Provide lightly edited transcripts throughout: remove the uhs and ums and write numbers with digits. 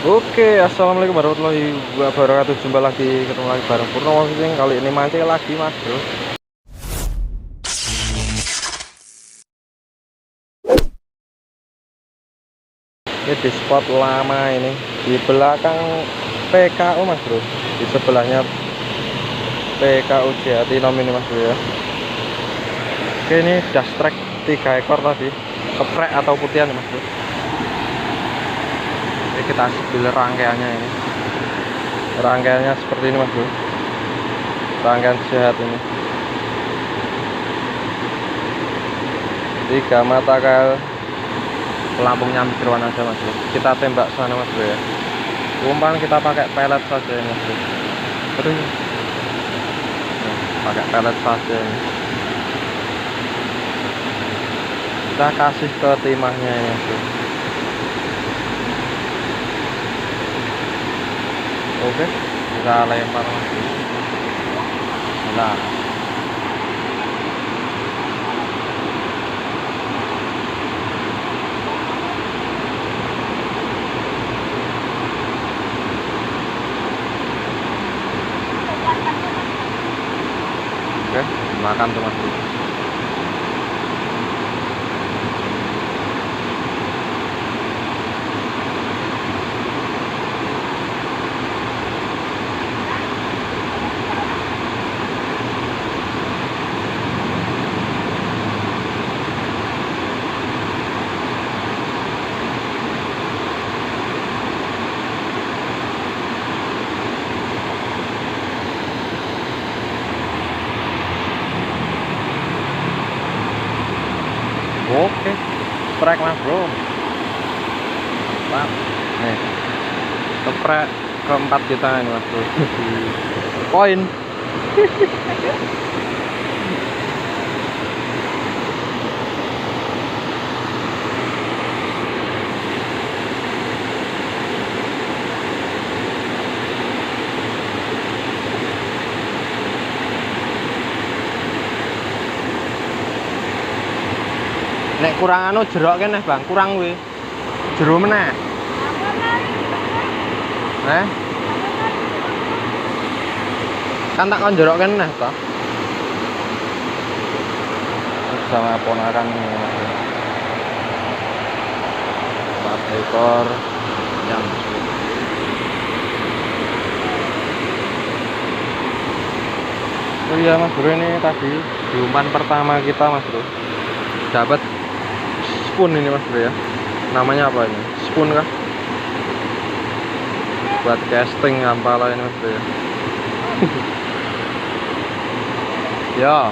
Oke, assalamualaikum warahmatullahi wabarakatuh. Jumpa lagi, ketemu lagi bareng Purnomo Fishing. Kali ini mancing lagi, mas bro. Ini di spot lama ini, di belakang PKU mas bro. Di sebelahnya PKU Jati Nom ini mas bro ya. Oke, ini dust track 3 ekor tadi, keprek atau putihan mas bro. Ini kita ambil rangkaiannya ini. Rangkaiannya seperti ini mas bro. Rangkaian sehat ini. 3 mata kal, pelampungnya mikroan aja mas bro. Kita tembak sana mas bro ya. Umpan kita pakai pelet saja ini mas bro. Aduh. Nah, pakai pelet saja ini. Kita kasih ke timahnya ini mas bro. Oke, kita lempar mas bro. Nah, oke, makan tuh mas bro. Oke, strike mas bro. Mantap. Nih, keprek keempat kita ini mas bro. Poin. Nek kurang anu jerok kene bang, kurang kuwi. Jero meneh. Kan tak kon jerok kene toh. Sama ponakan ini. 4 ekor yang oh iya mas bro, ini tadi di umpan pertama kita mas bro dapat spoon ini mas bro ya. Namanya apa ini? Spoon kah? Buat casting ampala ini mas bro ya. Ya.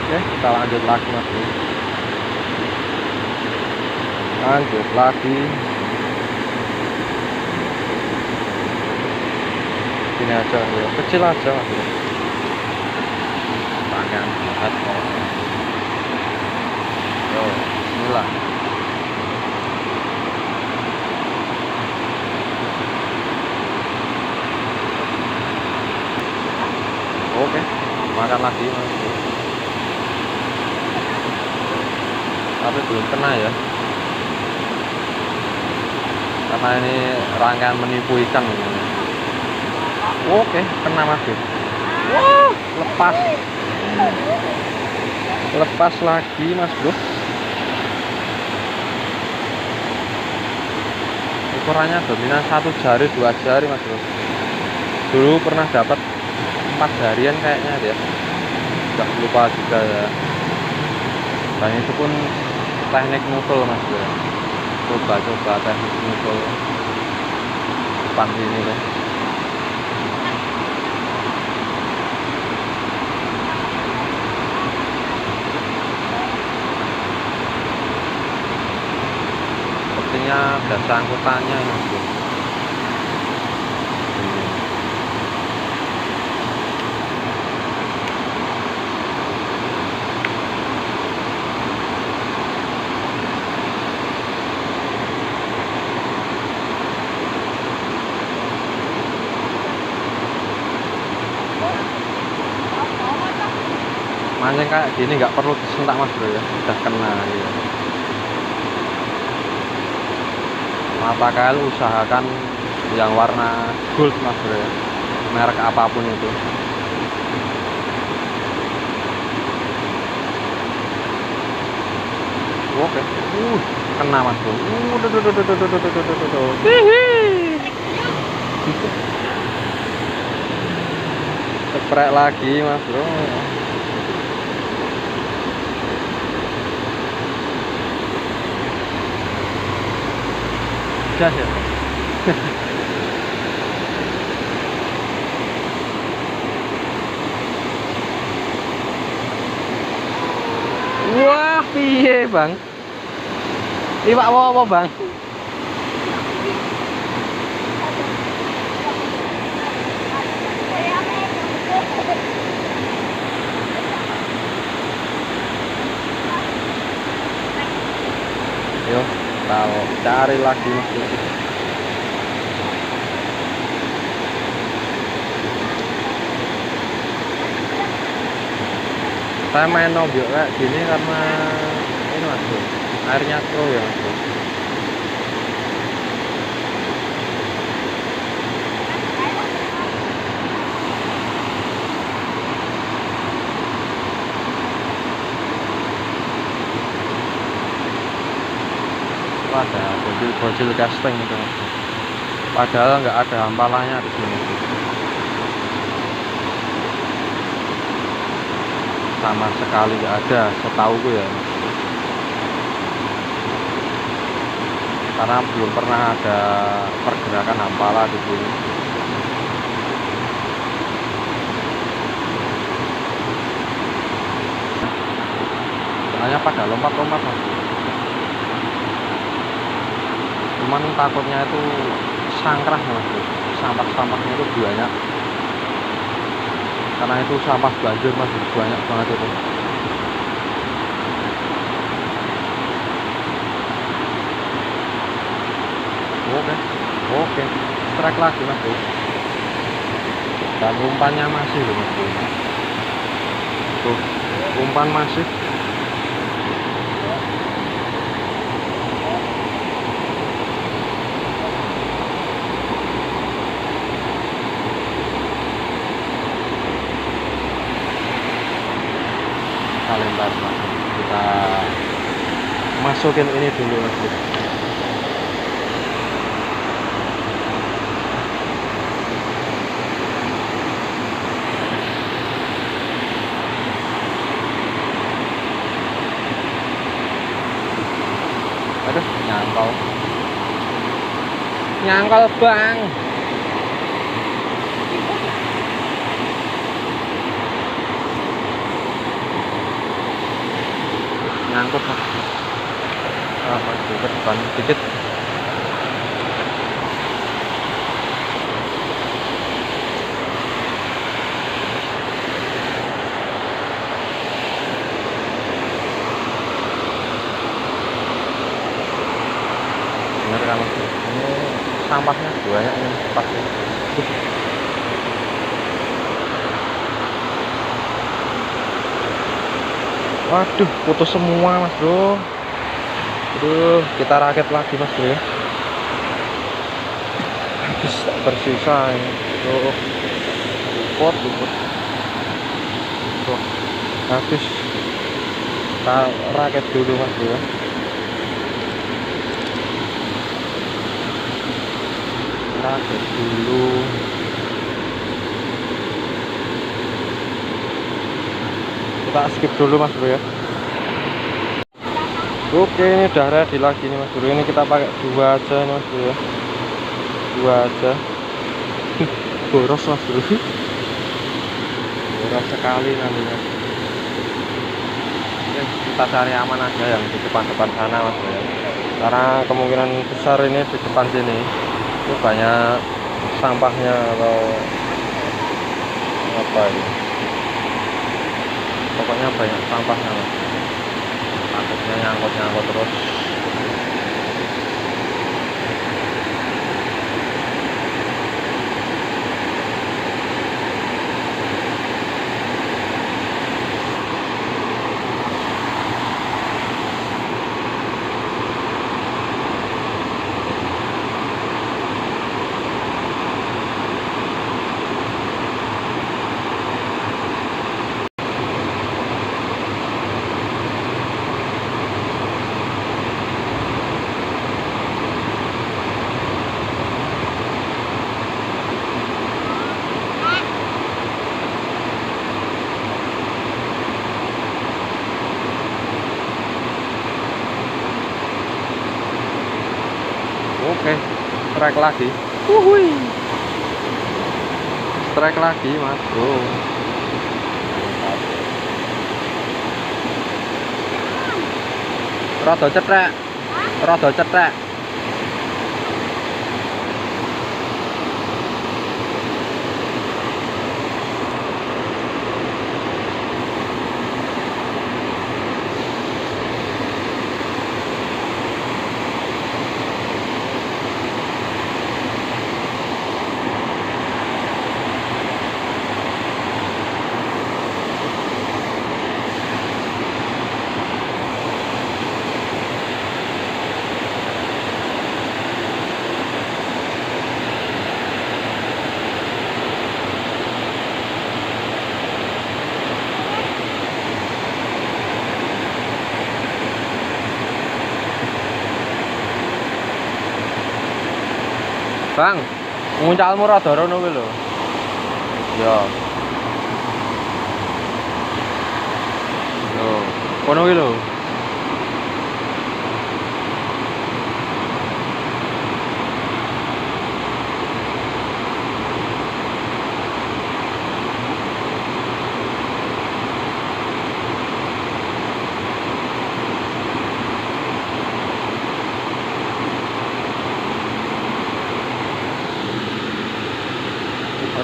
Oke, kita lanjut lagi mas bro. Lanjut lagi. Ini aja ya, kecil aja mas bro. Tangan banget. Yo, bismillah. Oke, makan lagi mas bro. Tapi belum kena ya, karena ini rangkaian menipu ikan ini. Oke, kena mas bro. Wah, lepas lagi mas bro. Ukurannya dominan 1 jari 2 jari mas bro. Dulu pernah dapat 4 jarian kayaknya dia, udah lupa juga ya. Dan itu pun teknik mukul mas bro. Coba teknik mukul depan sini deh. Sepertinya ada sangkutannya ini mas bro. Mancing kayak gini nggak perlu disentak mas bro ya, udah kena gitu. mata kail usahakan yang warna gold mas bro ya, merek apapun itu. Oke, kena mas bro. Ceprek lagi mas bro. Gas ya. Wah, piye bang? Iwak apa bang? Yo, tahu cari lagi mas bro. Saya main nobyok kayak gini karena ini mas bro, airnya keruh ya mas bro. Ada bocil casting itu mas bro. Padahal nggak ada hampalannya di sini. Sama sekali nggak ada, setauku ya. Karena belum pernah ada pergerakan hampala di sini. Soalnya pada lompat-lompat mas. Cuman takutnya itu sangkrah mas, sampah-sampahnya itu banyak. Karena itu sampah banjir mas, banyak banget itu. Oke, strike lagi mas bro. Dan umpannya masih loh mas bro. Tuh, umpan masih. Lempar mas, kita masukin ini dulu mas bro. Aduh, nyangkol bang. Nyangkut mas. Ke depan dikit. Bener kan mas, ini sampahnya banyak ini pasti. Waduh, putus semua mas bro. Aduh, kita rakit lagi mas bro ya. Habis tersisa ini. Tuh, pot. Tuh, habis. Kita rakit dulu mas bro ya. Rakit dulu. Kita skip dulu mas bro ya. Oke, ini udah ready lagi nih mas bro. Ini kita pakai 2 aja nih mas bro ya. 2 aja. Boros mas bro. Boros sekali nantinya. Oke, kita cari aman aja yang di depan-depan sana mas bro ya. Karena kemungkinan besar ini di depan sini itu banyak sampahnya atau apa ini. Pokoknya banyak sampahnya mas. Takutnya nyangkut terus. Oke, strike lagi. Wuhui. Strike lagi, Mas Bro. Rada cetrek. Rada cetrek. Bang, nguncalmu rada rono kuwi lho. Ya. Yo, kono kuwi lho.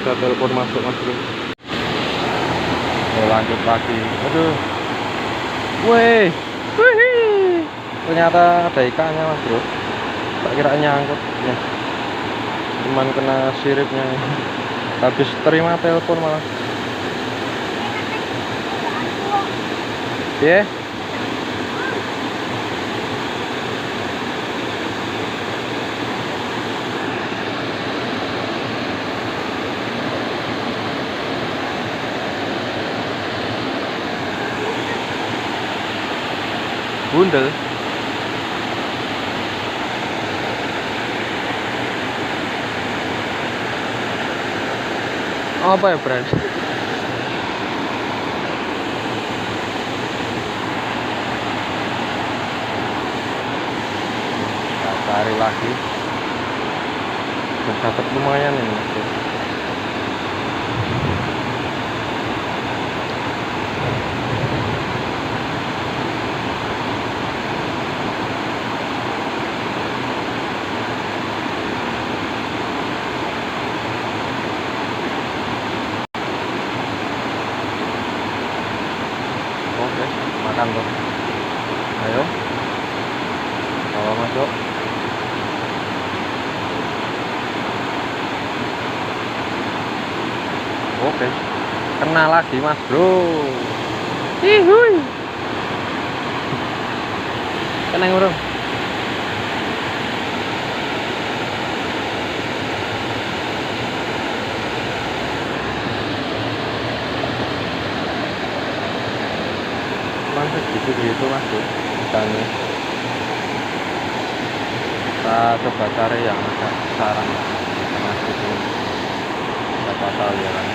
Ada telepon masuk, Mas Bro. Lanjut lagi. Aduh. Wih. Wih. Ternyata ada ikannya, Mas Bro. Tak kira nyangkut ya. Cuman kena siripnya. Habis terima telepon malah. Ya. Yeah. Bundel. Apa ya, Bran? Cari lagi. Dapat lumayan ini, Mas Bro. Oke, makan tuh. Ayo. Bawa masuk. Oke. Kena lagi, Mas Bro. Hihuy. Kena ngurung. Gitu Mas Bro, ikannya. Kita coba cari yang agak sarang Mas Bro. Siapa tahu ya kan.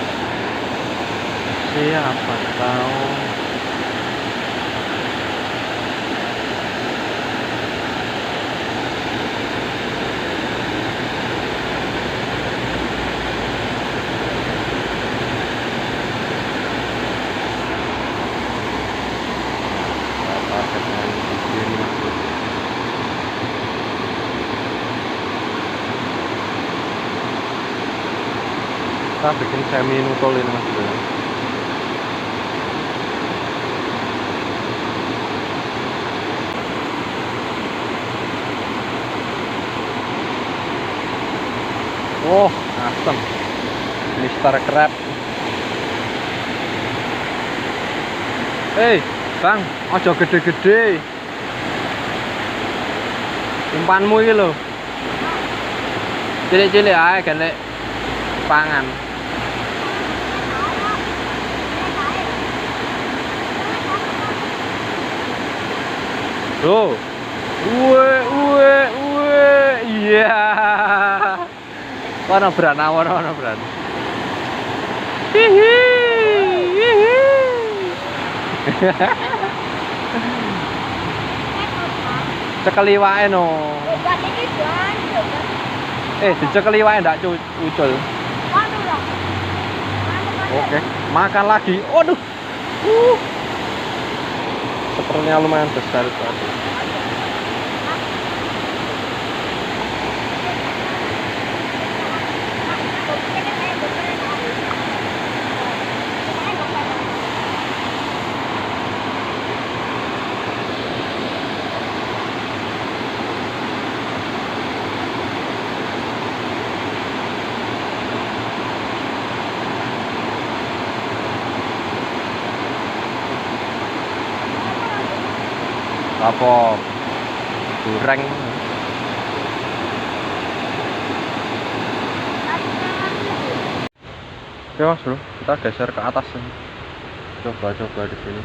Siapa tahu. Kita bikin semi nutol ini, Mas Bro. Oh, asem. Mister Crab. Hei, Bang, ojo gede-gede. Umpanmu iki lho. Cilik-cilik ae gelek pangan. Tuh. Iya. Ono Bran, ono Bran. Hihi. Cekeli wae no. Dicekeli wae ndak ucul. Oke, makan lagi. Waduh. Sepertinya lumayan besar tadi. Apa goreng. Oke Mas Bro, kita geser ke atas ini. Coba di sini.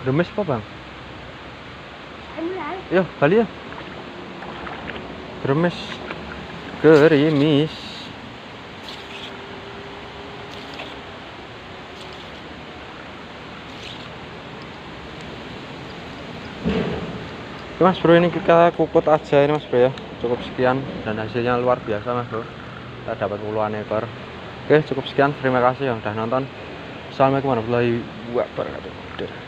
Gemes apa bang? Yo, balik ya. Gerimis. Oke Mas Bro, ini kita kukut aja ini Mas Bro ya. Cukup sekian dan hasilnya luar biasa Mas Bro. Kita dapat puluhan ekor. Oke, cukup sekian. Terima kasih yang udah nonton. Assalamualaikum warahmatullahi wabarakatuh.